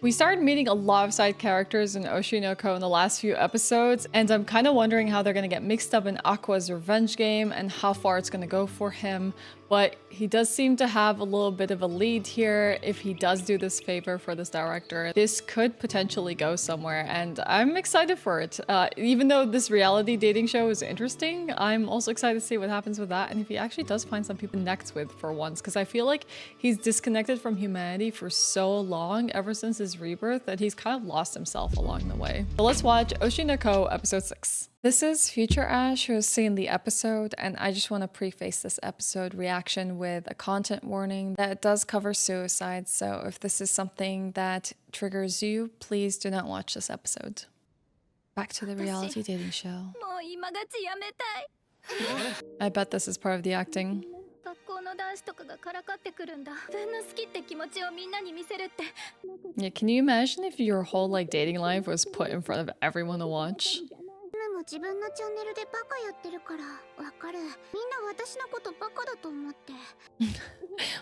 We started meeting a lot of side characters in Oshi No Ko in the last few episodes, and I'm kind of wondering how they're gonna get mixed up in Aqua's revenge game and how far it's gonna go for him. But he does seem to have a little bit of a lead here. If he does do this favor for this director, this could potentially go somewhere, and I'm excited for it. Even though this reality dating show is interesting, I'm also excited to see what happens with that, and if he actually does find some people to connect with for once, because I feel like he's disconnected from humanity for so long, ever since his rebirth, that he's kind of lost himself along the way. So let's watch Oshi No Ko episode 6. This is future Ashe who has seen the episode, and I just want to preface this episode reaction with a content warning that it does cover suicide, so if this is something that triggers you, please do not watch this episode. Back to the reality dating show. I bet this is part of the acting. Yeah, can you imagine if your whole like dating life was put in front of everyone to watch?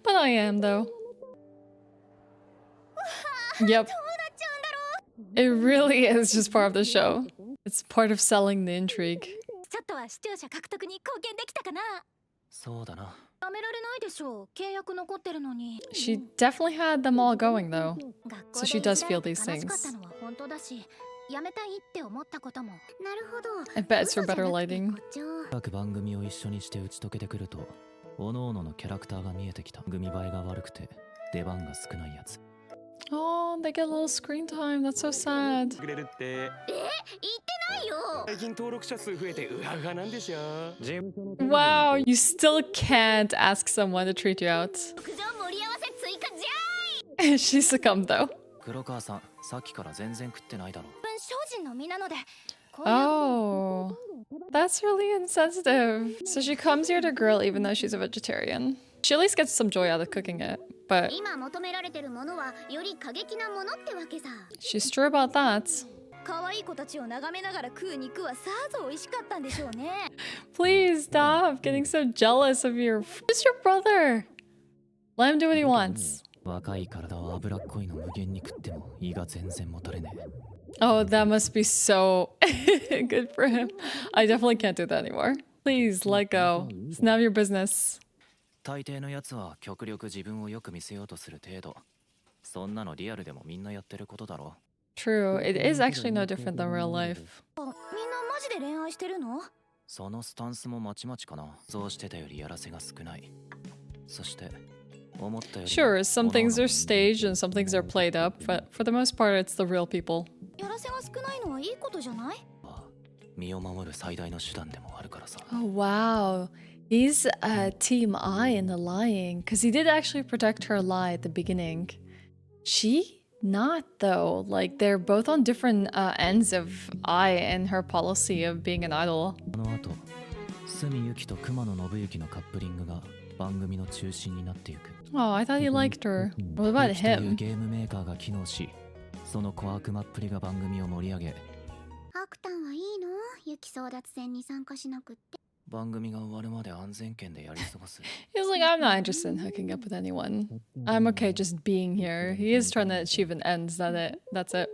But I am though. Yep. It really is just part of the show. It's part of selling the intrigue. She definitely had them all going though, so she does feel these things. I bet it's for better lighting. Oh, they get a little screen time. That's so sad. Wow, you still can't ask someone to treat you out. She succumbed though. Oh, that's really insensitive. So she comes here to grill even though she's a vegetarian. She at least gets some joy out of cooking it, but she's true about that. Please stop getting so jealous of your... Who's your brother? Let him do what he wants. Oh, that must be so good for him. I definitely can't do that anymore. Please let go. It's none of your business. True, it is actually no different than real life. Sure, some things are staged and some things are played up, but for the most part, it's the real people. Oh wow, he's Team I in the lying, because he did actually protect her lie at the beginning. She? Not though. Like, they're both on different ends of I and her policy of being an idol. Oh, I thought he liked her. What about him? He was like, I'm not interested in hooking up with anyone. I'm okay just being here. He is trying to achieve an end, that's it.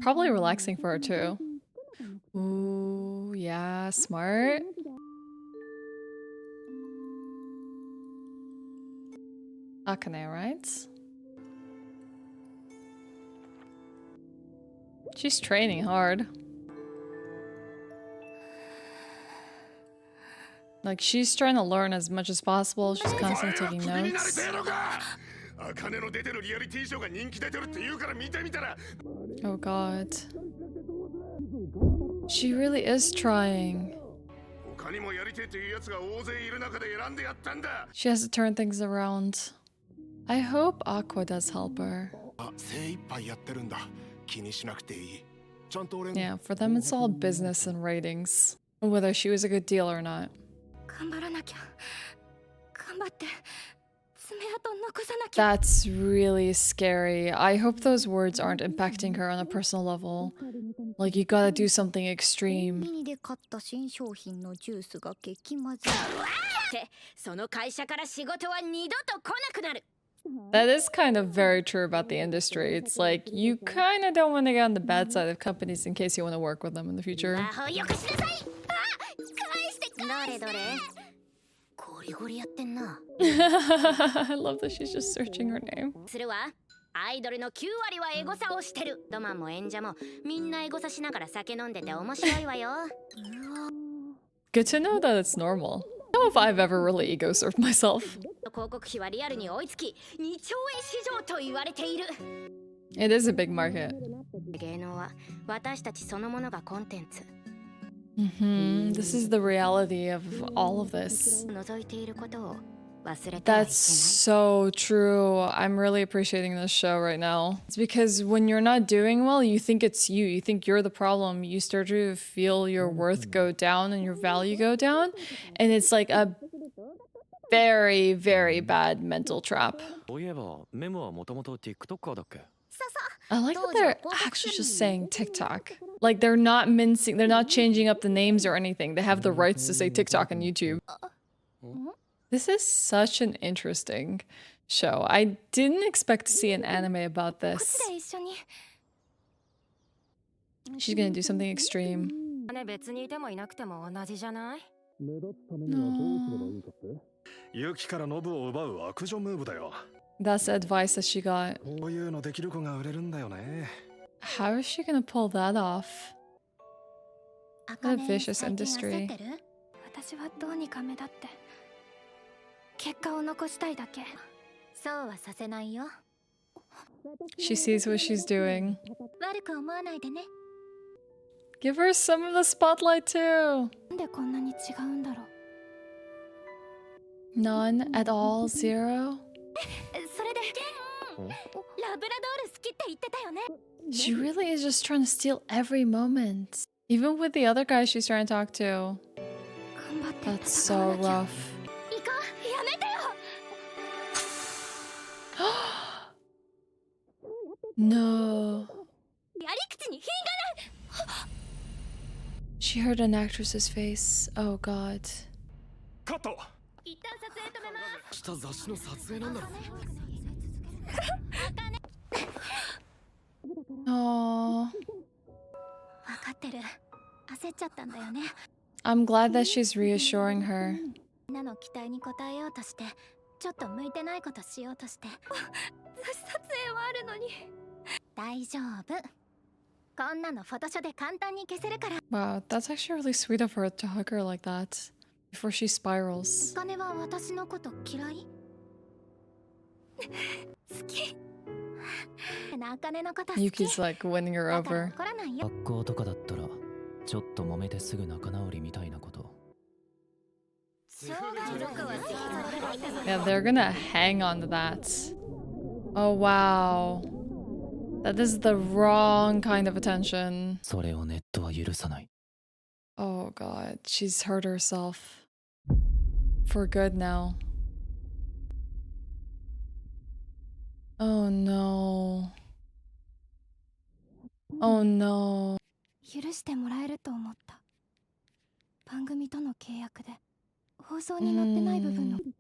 Probably relaxing for her too. Ooh, yeah, smart. Akane, right? She's training hard. Like, she's trying to learn as much as possible. She's constantly taking notes. Oh god. She really is trying. She has to turn things around. I hope Aqua does help her. Yeah, for them it's all business and ratings. Whether she was a good deal or not. That's really scary. I hope those words aren't impacting her on a personal level. Like, you gotta do something extreme. That is kind of very true about the industry. It's like you kind of don't want to get on the bad side of companies in case you want to work with them in the future. I love that she's just searching her name. アイドルの9割はエゴサをしてる。ドマンも演者もみんなエゴサしながら酒飲んでて面白いわよ。Good to know that it's normal. I don't know if I've ever really ego surfed myself. 広告費はリアルに追いつき、2兆円市場と言われている。It is a big market. 芸能は私たちそのものがコンテンツ。This is the reality of all of this. 覗いていることを。That's so true. I'm really appreciating this show right now. It's because when you're not doing well, you think it's you. You think you're the problem. You start to feel your worth go down and your value go down. And it's like a very, very bad mental trap. I like that they're actually just saying TikTok. Like they're not mincing, they're not changing up the names or anything. They have the rights to say TikTok on YouTube. This is such an interesting show. I didn't expect to see an anime about this. She's gonna do something extreme. That's the advice that she got. How is she gonna pull that off? What a vicious industry. She sees what she's doing. Give her some of the spotlight too. None at all? Zero? She really is just trying to steal every moment. Even with the other guy she's trying to talk to. That's so rough. No. She heard an actress's face. Oh god. Oh. I'm glad that she's reassuring her. Wow, that's actually really sweet of her to hug her like that before she spirals. Yuki's like winning her over. Yeah, they're gonna hang on to that. Oh wow. That is the wrong kind of attention. Oh god, she's hurt herself. For good now. Oh no. Oh no.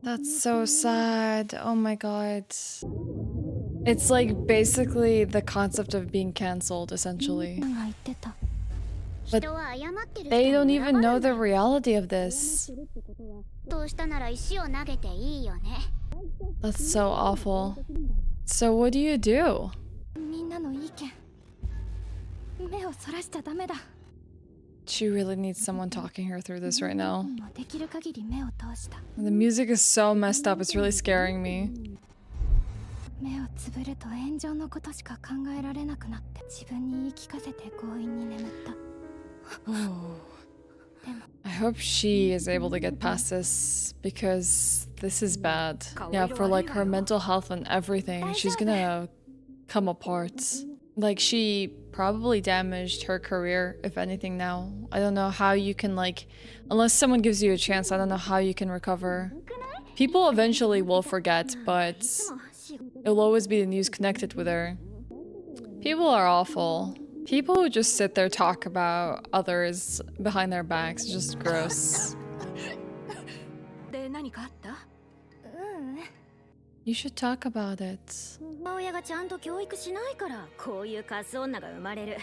That's so sad. Oh my god. It's like basically the concept of being cancelled, essentially. But they don't even know the reality of this. That's so awful. So what do you do? She really needs someone talking her through this right now. The music is so messed up, it's really scaring me. I hope she is able to get past this, because this is bad. Yeah, for like her mental health and everything, she's gonna come apart. Like, she probably damaged her career, if anything now. I don't know how you can, like, unless someone gives you a chance, I don't know how you can recover. People eventually will forget, but it'll always be the news connected with her. People are awful. People who just sit there talk about others behind their backs is just gross. You should talk about it. 母親がちゃんと教育しないからこういうカス女が生まれる。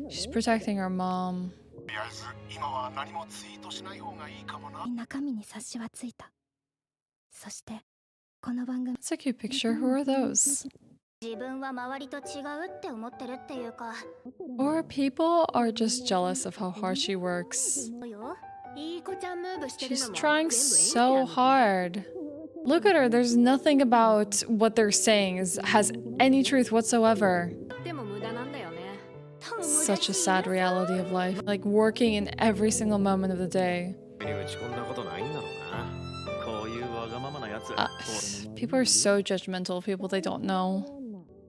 She's protecting her mom. とりあえず今は何もツイートしない方がいいかもな。中身に察しはついた。そしてこの番組 That's a cute picture. Who are those? 自分は周りと違うって思ってるっていうか。 Or people are just jealous of how hard she works. よ。いい子ちゃんムーブしてるの She's も trying 全部演技 so なの。 hard. Look at her. There's nothing about what they're saying has any truth whatsoever. でも無駄なんだよね。 Such a sad reality of life. Like working in every single moment of the day. に打ち込んだことないんだろうな。こういうわがままなやつ。 People are so judgmental of people they don't know.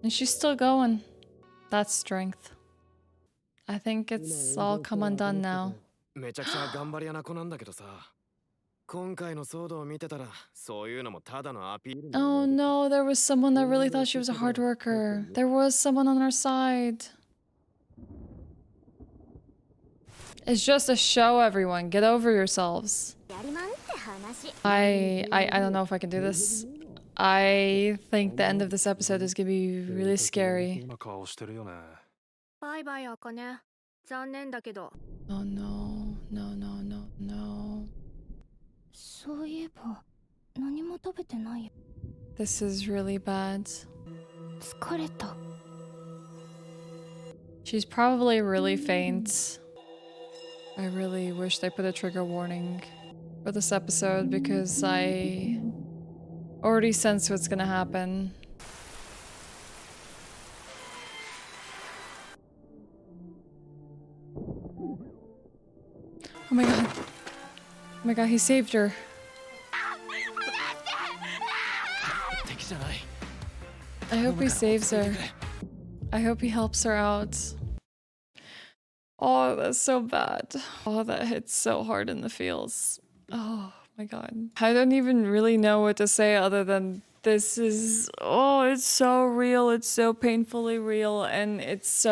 And she's still going. That's strength. I think it's all come undone now. めちゃくちゃ頑張り屋な子なんだけどさ。今回の騒動を見てたら、そういうのもただのアピール。 Oh no, there was someone that really thought she was a hard worker. There was someone on her side. It's just a show, everyone. Get over yourselves. やりまんって話。 I don't know if I can do this. I think the end of this episode is gonna be really scary. な顔してるよね。バイバイあかね。残念だけど。 Oh no, no, no, no, no. そういえば何も食べてないよ。 This is really bad. 疲れた。 She's probably really faint. I really wish they put a trigger warning for this episode because I already sense what's gonna happen. Oh my god. Oh my god, he saved her. 敵じゃない。 I hope he saves her. I hope he helps her out. Oh, that's so bad. Oh, that hits so hard in the feels. Oh my god. I don't even really know what to say other than this is, oh, it's so real. It's so painfully real. And it's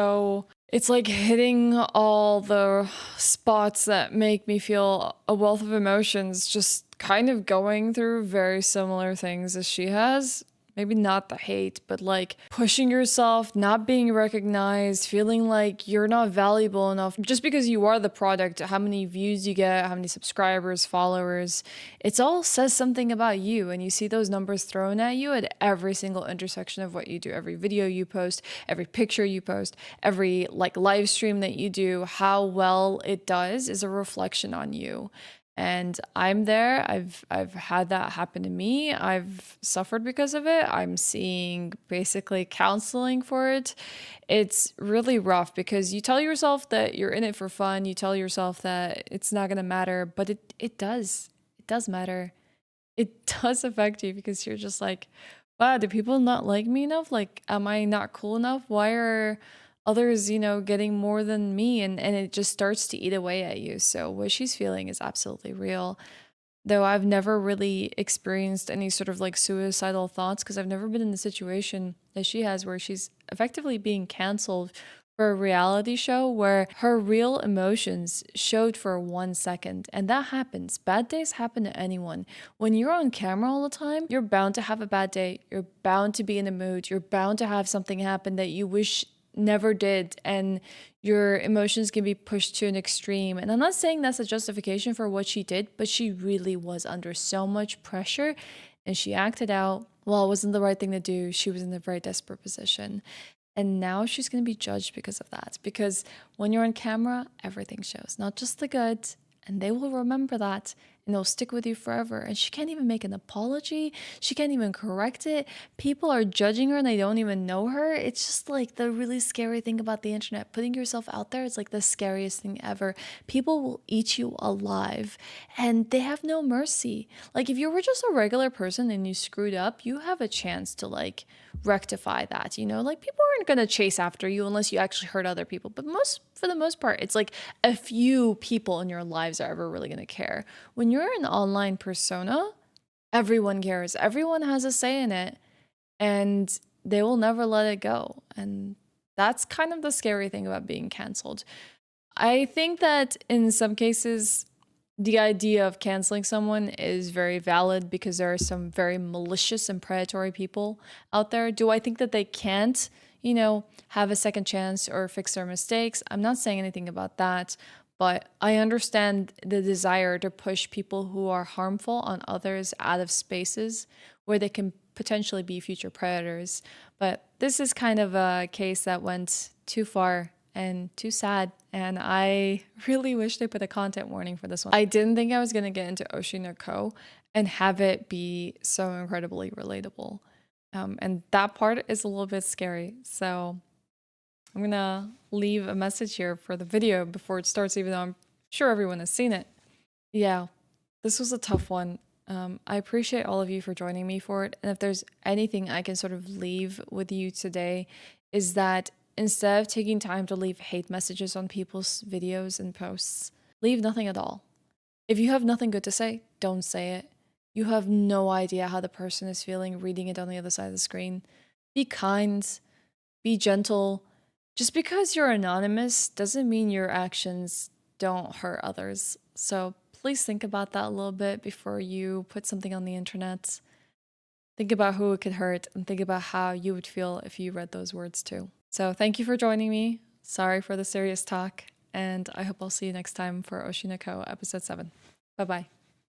like hitting all the spots that make me feel a wealth of emotions, just kind of going through very similar things as she has. Maybe not the hate, but like pushing yourself, not being recognized, feeling like you're not valuable enough just because you are the product, how many views you get, how many subscribers, followers. It's all says something about you, and you see those numbers thrown at you at every single intersection of what you do, every video you post, every picture you post, every like live stream that you do, how well it does is a reflection on you. And I'm there. I've had that happen to me. I've suffered because of it. I'm seeing basically counseling for it. It's really rough because you tell yourself that you're in it for fun. You tell yourself that it's not going to matter, but it does. It does matter. It does affect you because you're just like, wow, do people not like me enough? Like, am I not cool enough? Why are others, getting more than me, and it just starts to eat away at you. So what she's feeling is absolutely real. Though I've never really experienced any sort of like suicidal thoughts because I've never been in the situation that she has where she's effectively being canceled for a reality show where her real emotions showed for 1 second. And that happens. Bad days happen to anyone. When you're on camera all the time, you're bound to have a bad day. You're bound to be in a mood. You're bound to have something happen that you wish never did, and your emotions can be pushed to an extreme. And I'm not saying that's a justification for what she did, but she really was under so much pressure and she acted out. Well, it wasn't the right thing to do. She was in a very desperate position. And now she's going to be judged because of that. Because when you're on camera, everything shows, not just the good. And they will remember that and they'll stick with you forever. And she can't even make an apology. She can't even correct it. People are judging her and they don't even know her. It's just like the really scary thing about the internet. Putting yourself out there is like the scariest thing ever. People will eat you alive and they have no mercy. Like if you were just a regular person and you screwed up, you have a chance to like rectify that, like people aren't going to chase after you unless you actually hurt other people. But for the most part, it's like a few people in your lives are ever really going to care. When you're an online persona, everyone cares. Everyone has a say in it and they will never let it go. And that's kind of the scary thing about being canceled. I think that in some cases, the idea of canceling someone is very valid because there are some very malicious and predatory people out there. Do I think that they can't, have a second chance or fix their mistakes? I'm not saying anything about that, but I understand the desire to push people who are harmful on others out of spaces where they can potentially be future predators. But this is kind of a case that went too far and too sad. And I really wish they put a content warning for this one. I didn't think I was going to get into Oshi No Ko and have it be so incredibly relatable. And that part is a little bit scary. So I'm going to leave a message here for the video before it starts, even though I'm sure everyone has seen it. Yeah, this was a tough one. I appreciate all of you for joining me for it. And if there's anything I can sort of leave with you today, is that instead of taking time to leave hate messages on people's videos and posts, leave nothing at all. If you have nothing good to say, don't say it. You have no idea how the person is feeling reading it on the other side of the screen. Be kind, be gentle. Just because you're anonymous doesn't mean your actions don't hurt others. So please think about that a little bit before you put something on the internet. Think about who it could hurt and think about how you would feel if you read those words too. So thank you for joining me. Sorry for the serious talk, and I hope I'll see you next time for Oshi No Ko episode 7. Bye-bye.